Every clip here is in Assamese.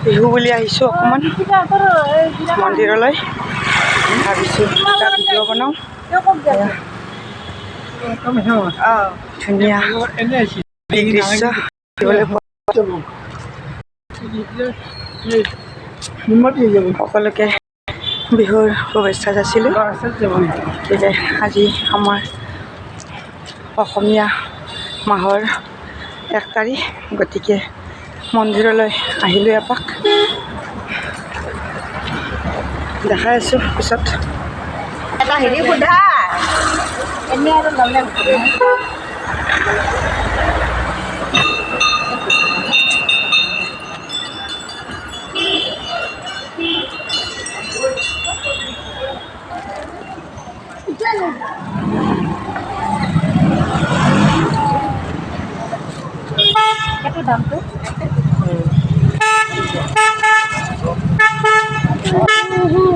বিহু বুলি আহিছোঁ অকণমান মন্দিৰলৈ ভাবিছোঁ এটা ভিডিঅ' বনাওঁ ধুনীয়া দৃশ্য সকলোকে বিহুৰ শুভেচ্ছা যাচিলোঁ। গতিকে আজি আমাৰ অসমীয়া মাহৰ 1 তাৰিখ, গতিকে মন্দিৰলৈ আহিলোঁ এপাক, দেখাই আছোঁ পিছত। এটা হেৰি সোধা এনে আৰু ল'লে সেইটো দামটো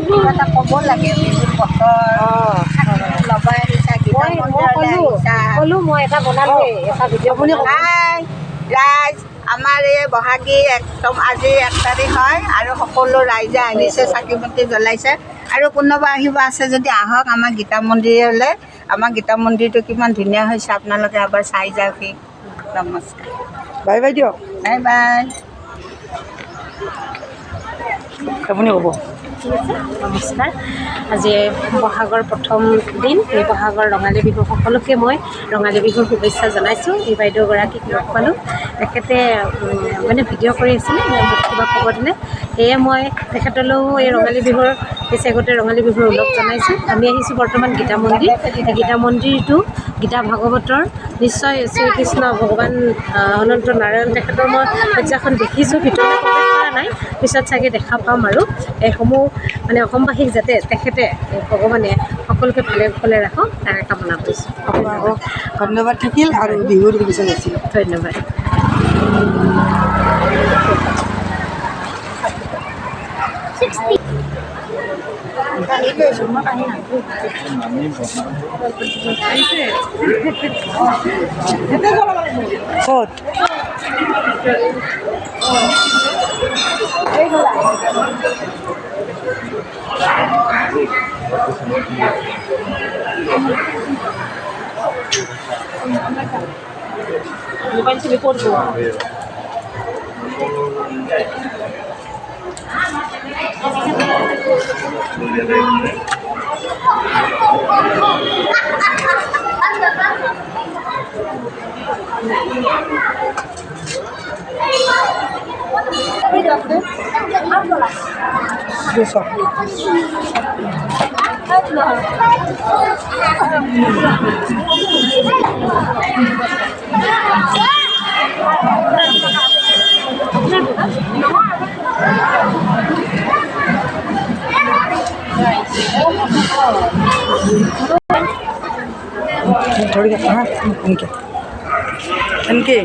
কিবা এটা ক'ব লাগে বিহুৰ বতৰ লবাই আহিছা গীতামন্দিৰলৈ আহিছা ক'লোঁ মই এটা বনালোঁ এটা ভিডিঅ' আপুনি ৰাইজ আমাৰ এই বহাগী একদম আজি 1 তাৰিখ হয় আৰু সকলো ৰাইজে আহিছে, চাকি বন্তি জ্বলাইছে আৰু কোনোবা আহিব আছে যদি আহক আমাৰ গীতা মন্দিৰলৈ। আমাৰ গীতা মন্দিৰটো কিমান ধুনীয়া হৈছে, আপোনালোকে এবাৰ চাই যাওকহি। নমস্কাৰ, বাই বাই দিয়ক, বাই বাই। আপুনি ক'ব। ঠিক আছে, নমস্কাৰ। আজি বহাগৰ প্ৰথম দিন, এই বহাগৰ ৰঙালী বিহু সকলোকে মই ৰঙালী বিহুৰ শুভেচ্ছা জনাইছোঁ। এই বাইদেউগৰাকীক লগ পালোঁ, তেখেতে মানে ভিডিঅ' কৰি আছিলে, মোক কিবা খবৰ দিলে, সেয়ে মই তেখেতলৈও এই ৰঙালী বিহুৰ গোটেই ৰঙালী বিহুৰ ওলগ জনাইছোঁ। আমি আহিছোঁ বৰ্তমান গীতা মন্দিৰ। গীতা মন্দিৰটো গীতা ভাগৱতৰ নিশ্চয় শ্ৰীকৃষ্ণ ভগৱান অনন্ত নাৰায়ণ তেখেতৰ মই সজ্জাখন দেখিছোঁ, ভিতৰলৈ প্ৰৱেশ কৰা নাই, পিছত চাগে দেখা পাম। আৰু এইসমূহ মানে অসমবাসীক যাতে তেখেতে ভগৱানে সকলোকে ভালে কুশলে ৰাখক তাৰে কামনা কৰিছোঁ। ধন্যবাদ থাকিল আৰু বিহুৰ শুভেচ্ছা যাচিল। ধন্যবাদ। ক'ত মোবাইল ছবি কৰবো थोड़ी इनके